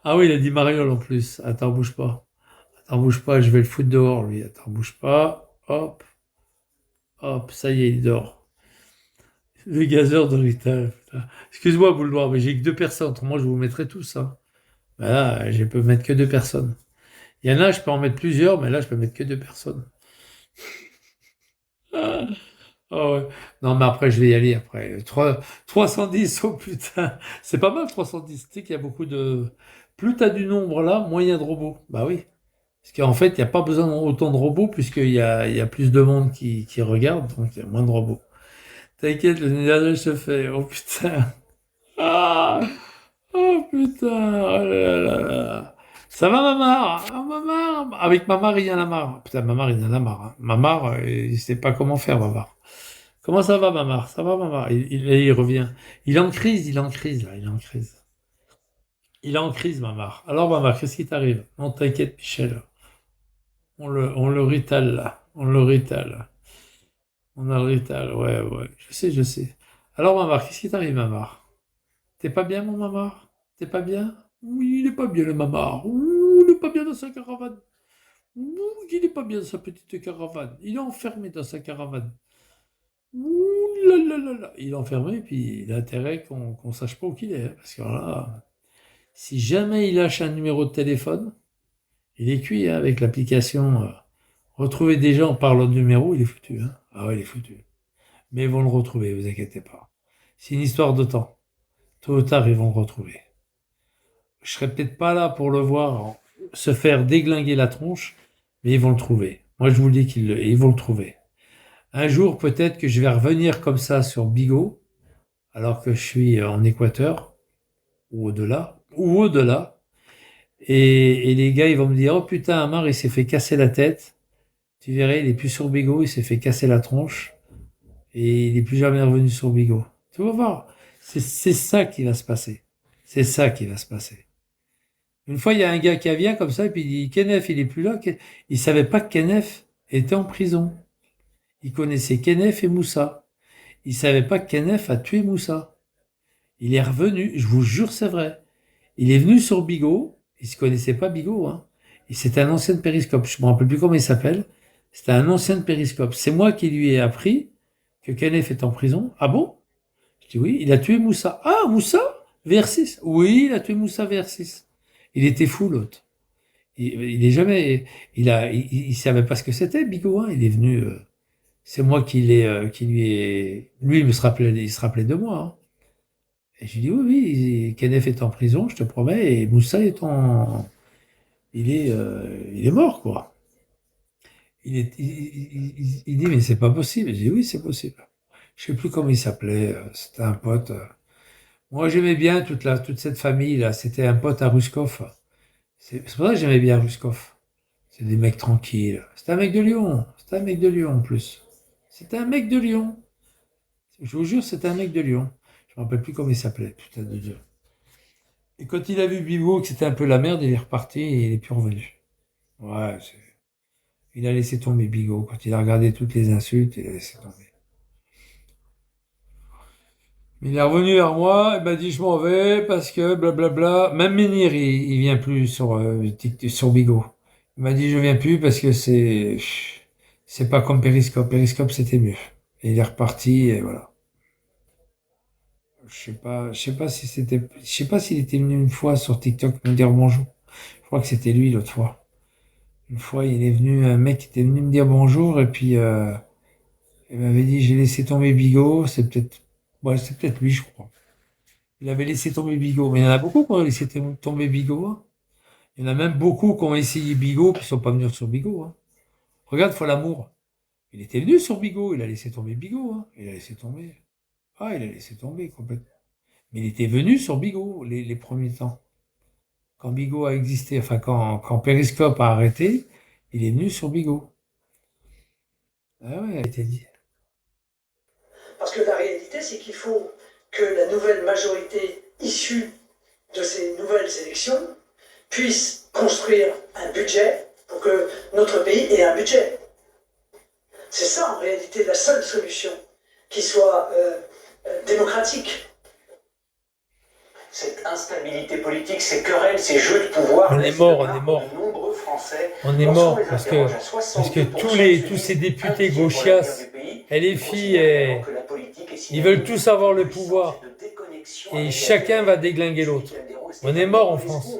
Ah oui, il a dit mariole en plus. Attends, bouge pas. Attends, bouge pas, je vais le foutre dehors, lui. Attends, bouge pas. Hop, hop, ça y est, il dort. Le gazeur de Rital, putain. Excuse-moi, boule noire, mais j'ai que deux personnes. Autrement, je vous mettrai tous, hein. Ben là, je peux mettre que deux personnes. Il y en a, je peux en mettre plusieurs, mais là, je peux mettre que deux personnes. Ah, ah ouais. Non, mais après, je vais y aller après. 310, oh putain. C'est pas mal, 310. Tu sais qu'il y a beaucoup de... Plus t'as du nombre là, moins il y a de robots. Bah oui. Parce qu'en fait, il n'y a pas besoin d'autant de robots, puisqu'il y a plus de monde qui regarde, donc il y a moins de robots. T'inquiète, le nettoyage se fait. Oh putain. Ah, oh putain. Oh là là là. Ça va, Mamar? Ah, Mamar? Avec Mamar, il y en a marre. Putain, Mamar, il y en a marre, hein. Mamar, il sait pas comment faire, Mamar. Comment ça va, Mamar? Ça va, Mamar? Il revient. Il est en crise, il est en crise, là, il est en crise. Il est en crise, Mamar. Alors, Mamar, qu'est-ce qui t'arrive? Non, t'inquiète, Michel. On le ritale, là. On le ritale. On a le ritale, ouais, ouais. Je sais, je sais. Alors, Mamar, qu'est-ce qui t'arrive, Mamar? T'es pas bien, mon Mamar? T'es pas bien? Oui, il est pas bien, le Mamar. Ouh, il est pas bien dans sa caravane. Ouh, il est pas bien dans sa petite caravane. Il est enfermé dans sa caravane. Ouh là là là là. Il est enfermé, puis il a intérêt qu'on sache pas où qu'il est, hein. Parce que là, si jamais il lâche un numéro de téléphone, il est cuit, hein, avec l'application. Retrouver des gens par leur numéro, il est foutu, hein. Ah ouais, il est foutu. Mais ils vont le retrouver, vous inquiétez pas. C'est une histoire de temps. Tôt ou tard, ils vont le retrouver. Je serai peut-être pas là pour le voir se faire déglinguer la tronche, mais ils vont le trouver. Moi, je vous le dis ils vont le trouver. Un jour, peut-être que je vais revenir comme ça sur Bigot, alors que je suis en Équateur, ou au-delà, et les gars, ils vont me dire, oh putain, Amar, il s'est fait casser la tête. Tu verrais, il est plus sur Bigot, il s'est fait casser la tronche, et il est plus jamais revenu sur Bigot. Tu vas voir. C'est ça qui va se passer. C'est ça qui va se passer. Une fois, il y a un gars qui vient comme ça, et puis il dit, Kenneth, il est plus là. Il savait pas que Kenneth était en prison. Il connaissait Kenneth et Moussa. Il savait pas que Kenneth a tué Moussa. Il est revenu, je vous jure, c'est vrai. Il est venu sur Bigot. Il se connaissait pas Bigot, hein. Et c'était un ancien de Périscope. Je me rappelle plus comment il s'appelle. C'était un ancien de Périscope. C'est moi qui lui ai appris que Kenneth est en prison. Ah bon? Je dis oui, il a tué Moussa. Ah, Moussa? VR6? Oui, il a tué Moussa VR6. Il était fou, l'autre. Il est jamais, il savait pas ce que c'était, Bigot, hein. Il est venu, c'est moi qui lui ai, lui, il se rappelait de moi, hein. Et je lui dis, oui, oui, Kenneth est en prison, je te promets, et Moussa il est mort, quoi. Il dit, mais c'est pas possible. Je dis, oui, c'est possible. Je sais plus comment il s'appelait, c'était un pote. Moi, j'aimais bien toute cette famille-là. C'était un pote à Ruskov. C'est pour ça que j'aimais bien Ruskov. C'est des mecs tranquilles. C'était un mec de Lyon. C'était un mec de Lyon, en plus. C'était un mec de Lyon. Je vous jure, c'était un mec de Lyon. Je me rappelle plus comment il s'appelait, putain de Dieu. Et quand il a vu Bibo que c'était un peu la merde, il est reparti et il est plus revenu. Ouais, il a laissé tomber Bigot. Quand il a regardé toutes les insultes, il a laissé tomber. Il est revenu vers moi, il m'a dit je m'en vais parce que blablabla. Même Menhir, il vient plus sur Bigot. Il m'a dit je viens plus parce que c'est pas comme Periscope. Periscope c'était mieux. Et il est reparti et voilà. Je sais pas si c'était, je sais pas s'il était venu une fois sur TikTok me dire bonjour. Je crois que c'était lui l'autre fois. Une fois, il est venu, un mec qui était venu me dire bonjour et puis il m'avait dit j'ai laissé tomber Bigot. Ouais, c'est peut-être lui, je crois. Il avait laissé tomber Bigot, mais il y en a beaucoup qui ont laissé tomber Bigot, hein. Il y en a même beaucoup qui ont essayé Bigot puis qui sont pas venus sur Bigot, hein. Regarde Folamour. Il était venu sur Bigot, il a laissé tomber Bigot, hein. Il a laissé tomber. Ah, il a laissé tomber complètement. Mais il était venu sur Bigot les premiers temps. Quand Bigot a existé, enfin quand Periscope a arrêté, il est venu sur Bigot. Ah ouais, il était dit. Parce que la réalité, c'est qu'il faut que la nouvelle majorité issue de ces nouvelles élections puisse construire un budget pour que notre pays ait un budget. C'est ça en réalité la seule solution qui soit démocratique. cette instabilité politique, ces querelles, ces jeux de pouvoir. On est mort, on est mort. De nombreux Français. On est mort parce que tous ces députés gauchias, et les filles, ils veulent tous avoir le pouvoir. Et chacun va déglinguer l'autre. On est mort en France.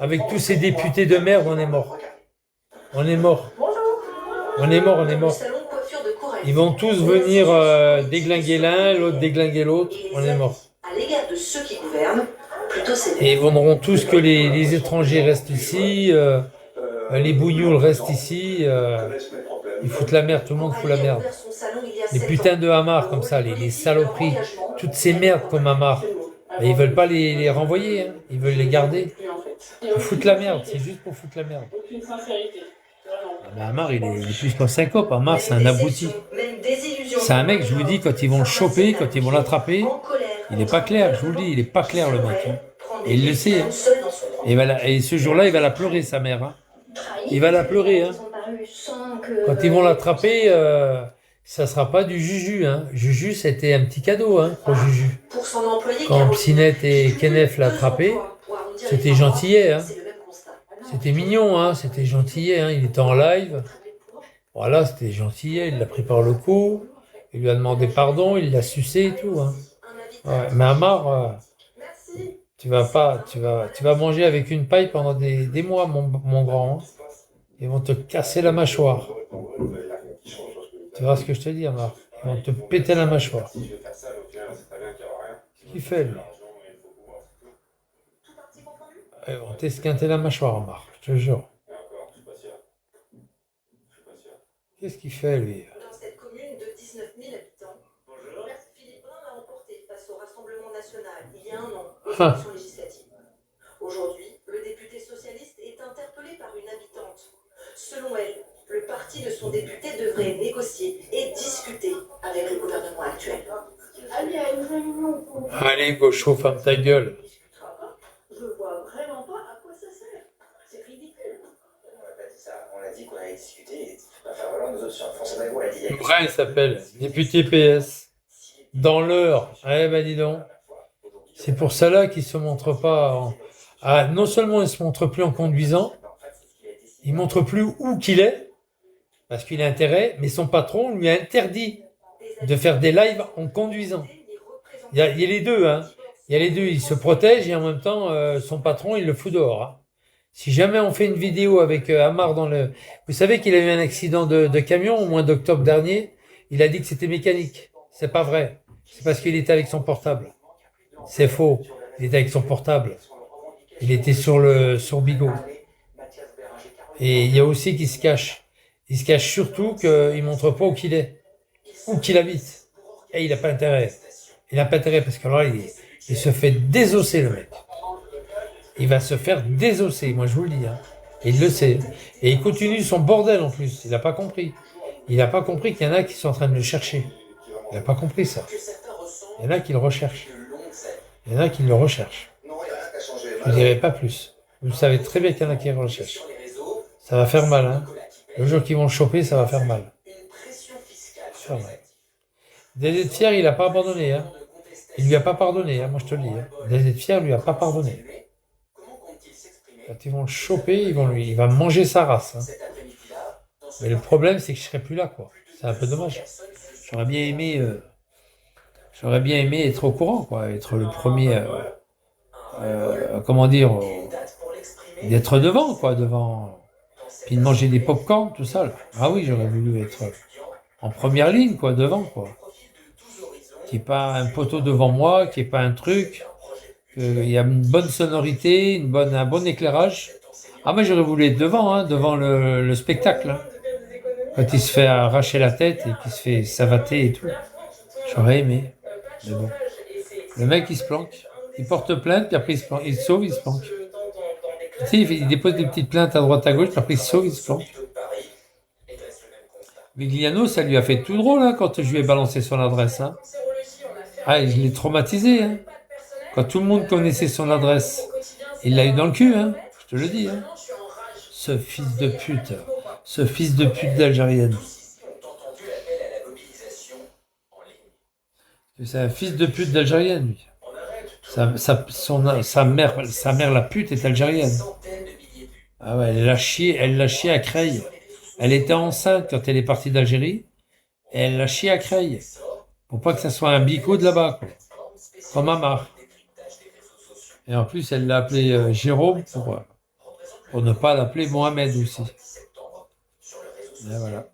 Avec tous ces députés de merde, on est mort. On est mort. On est mort, on est mort. Ils vont tous venir déglinguer l'un, l'autre déglinguer l'autre. On est mort. À l'égard de ceux qui gouvernent, plutôt c'est... Et ils voudront tous que les étrangers restent ici, les bougnoules restent ici. Ils foutent la merde, tout le monde fout la merde. Les putains de hamards comme ça, les saloperies, toutes ces merdes comme hamards. Mais ils veulent pas les renvoyer, hein. Ils veulent les garder. Ils foutent la merde, c'est juste pour foutre la merde. Hamar, il est plus qu'un syncope. Hamar, c'est un abruti. C'est un mec, je vous dis, quand ils vont le choper, quand ils vont l'attraper, il n'est pas clair, je vous le dis, il n'est pas clair le mec. Hein. Et il le sait. Hein. Et ce jour-là, il va la pleurer, sa mère. Hein. Il va la pleurer. Hein. Quand ils vont l'attraper, ça sera pas du Juju. Hein. Juju, c'était un petit cadeau hein, pour Juju. Quand Psynette et Kenneth l'attrapaient, c'était gentillet. Hein. C'était mignon, hein, c'était gentillet, hein, il était en live. Voilà, c'était gentillet, il l'a pris par le cou, il lui a demandé pardon, il l'a sucé et tout. Hein. Ouais, mais Hamar, tu vas manger avec une paille pendant des mois, mon grand. Hein. Ils vont te casser la mâchoire. Tu vois ce que je te dis, Hamar? Ils vont te péter la mâchoire. Qu'est-ce qu'il fait, lui? Ils vont t'esquinter la mâchoire, Hamar, je te jure. Qu'est-ce qu'il fait, lui? Dans cette commune de 19 000 habitants, Philippe Brun a remporté face au Rassemblement national il y a un an aux élections législatives. Aujourd'hui, le député socialiste est interpellé par une habitante. Selon elle, le parti de son député devrait négocier et discuter avec le gouvernement actuel. Allez, gaucho, ferme ta gueule. Je vois vraiment pas à quoi ça sert. C'est ridicule. On a dit qu'on allait discuter. Enfin voilà, nous autres sur France Info, on a dit. Brun, il s'appelle, député PS. Dans l'heure. Eh ben dis donc. C'est pour ça là qu'il se montre pas. Non seulement il se montre plus en conduisant, il montre plus où qu'il est, parce qu'il a intérêt, mais son patron lui a interdit de faire des lives en conduisant. Il y a les deux, hein. Il y a les deux, il se protège et en même temps, son patron, il le fout dehors. Hein. Si jamais on fait une vidéo avec Hamar dans le... Vous savez qu'il a eu un accident de camion au mois d'octobre dernier. Il a dit que c'était mécanique. C'est pas vrai. C'est parce qu'il était avec son portable. C'est faux. Il était avec son portable. Il était sur Bigot. Et il y a aussi qui se cache. Il se cache surtout qu'il montre pas où qu'il est. Où qu'il habite. Et il n'a pas intérêt. Il n'a pas intérêt parce que là, il se fait désosser, le mec. Il va se faire désosser, moi je vous le dis. Hein. Et il le sait. Et il continue son bordel en plus. Il n'a pas compris. Il n'a pas compris qu'il y en a qui sont en train de le chercher. Il n'a pas compris ça. Il y en a qui le recherchent. Il y en a qui le recherchent. Je ne dirai pas plus. Vous savez très bien qu'il y en a qui le recherchent. Ça va faire mal. Hein. Le jour qu'ils vont le choper, ça va faire mal. Ça va faire mal. Dédé de Fier, il n'a pas abandonné. Hein. Il lui a pas pardonné, hein, moi je te le dis. Hein. Dédé de Fier lui a pas pardonné. Quand ils vont le choper, il va manger sa race. Hein. Mais le problème, c'est que je serai plus là, quoi. C'est un peu dommage. J'aurais bien aimé être au courant, quoi. Être le premier, comment dire, d'être devant, quoi, devant. Puis de manger des pop-corn, tout ça. Là. Ah oui, j'aurais voulu être en première ligne, quoi, devant, quoi. Qu'il n'y ait pas un poteau devant moi, qu'il n'y ait pas un truc, qu'il y a une bonne sonorité, un bon éclairage. Ah, moi j'aurais voulu être devant, hein, devant le spectacle. Hein. Quand il se fait arracher la tête et qu'il se fait savater et tout. J'aurais aimé. Mais bon. Le mec il se planque. Il porte plainte, puis après il se planque. Il se sauve, il se planque. Tu sais, il dépose des petites plaintes à droite à gauche, puis après il se sauve, il se planque. Vigliano, ça lui a fait tout drôle hein, quand je lui ai balancé son adresse. Hein. Ah, je l'ai traumatisé. Hein. Quand tout le monde connaissait son adresse, il l'a eu dans le cul, hein. Je te le dis. Hein. Ce fils de pute. Ce fils de pute d'Algérienne. C'est un fils de pute d'Algérienne, lui. Sa mère, la pute, est algérienne. Ah ouais, elle l'a chié à Creil. Elle était enceinte quand elle est partie d'Algérie, et elle l'a chié à Creil. Pour pas que ça soit un bico de là-bas, quoi. Comme Amar. Et en plus, elle l'a appelé Jérôme pour ne pas l'appeler Mohamed aussi. Et voilà.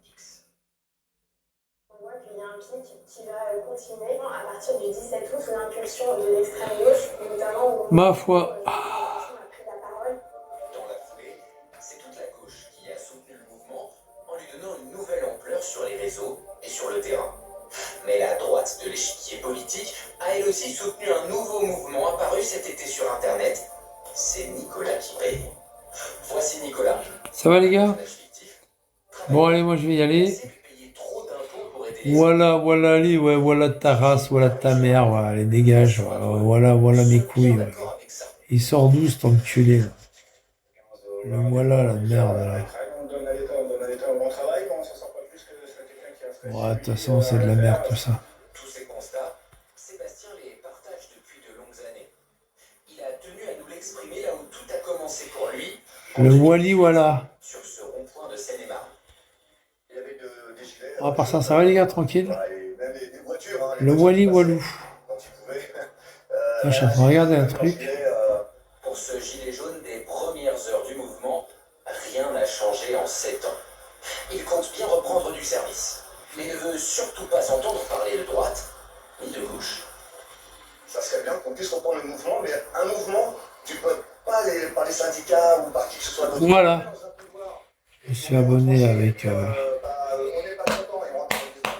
On voit qu'il y a un pic qui va continuer à partir du 17 août sous l'impulsion de l'extrême gauche, notamment où Ma foi. a pris la parole. Dans la foulée, c'est toute la gauche qui a soutenu le mouvement en lui donnant une nouvelle ampleur sur les réseaux et sur le terrain. Mais la droite de l'échiquier politique a elle aussi soutenu un nouveau mouvement apparu cet été sur Internet. C'est Nicolas qui paye. Voici Nicolas. Ça va les gars? Personnage fictif. Bon allez, moi je vais y aller. C'est lui payer trop d'impôts pour aider les Voilà, allez, ouais, voilà ta race, voilà ta mère, voilà, allez, dégage, voilà mes couilles. Ouais. d'accord avec ça. Il sort d'où cet enculé là? Le voilà, la merde là. On donne à l'État un bon travail, on s'en sort pas plus que quelqu'un qui a fait. Ouais, de toute façon, c'est de la merde tout ça. Tous ces constats, Sébastien les partage depuis de longues années. Il a tenu à nous l'exprimer là où tout a commencé pour lui. Le Wally, voilà. Sur ce rond-point de Seine-et-Marne. Il y avait des gilets. À part ça va les gars, tranquille. Et même des voitures. Hein, Le Wally Walou. quand ils pouvaient. Ah, je suis en train de regarder un truc. Pour ce gilet jaune des premières heures du mouvement, rien n'a changé en 7 ans. Il compte bien reprendre du service, mais ne veut surtout pas entendre parler de droite ni de gauche. Ça serait bien qu'on puisse reprendre le mouvement, mais un mouvement, tu peux pas par les syndicats ou par qui que ce soit d'autre. Voilà. Je me suis abonné avec... On n'est pas content et on rentre dans le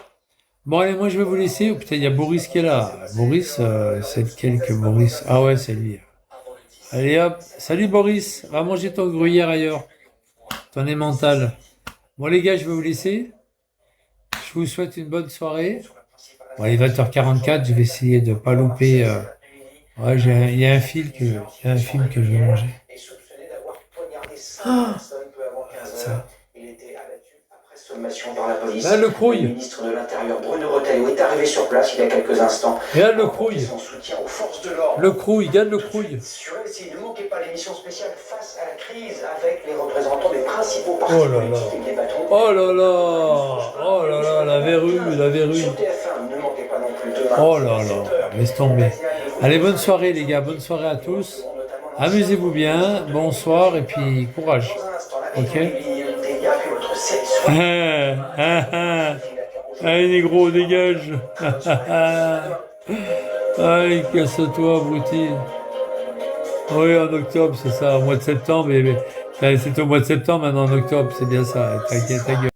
Bon allez, moi je vais vous laisser. Oh, putain, il y a Boris qui est là. Boris, c'est lequel que Boris? Ah ouais, c'est lui. Allez hop, salut Boris, va manger ton gruyère ailleurs. Ton mental. Bon les gars, je vais vous laisser. Je vous souhaite une bonne soirée. Bon, il est 20h44, je vais essayer de pas louper. Ouais, il y a un film que je vais manger. Et soupçonné d'avoir poignardé 5 Ah. personnes peu avant 15 Ça. heures. Il était abattu après sommation par la police. Là, le crouille. Le ministre de l'Intérieur Bruno Retailleau est arrivé sur place il y a quelques instants. Regarde le crouille. Son soutien aux forces de l'ordre. Le crouille, regarde le crouille. Sur LCI, ne manquez pas l'émission spéciale face à la crise avec les représentants des principaux partis Oh là là. politiques et des patrons. Oh là là, la verrue. Sur TF1, ne manquez pas non plus demain. Oh là là, laisse tomber. Allez, bonne soirée les gars, bonne soirée à tous. Amusez-vous bien, bonsoir et puis courage. Ok. Allez négro, dégage. Allez, casse-toi, abruti. Oui, en octobre, c'est ça, au mois de septembre. Mais c'est au mois de septembre, maintenant en octobre, c'est bien ça. Ta gueule.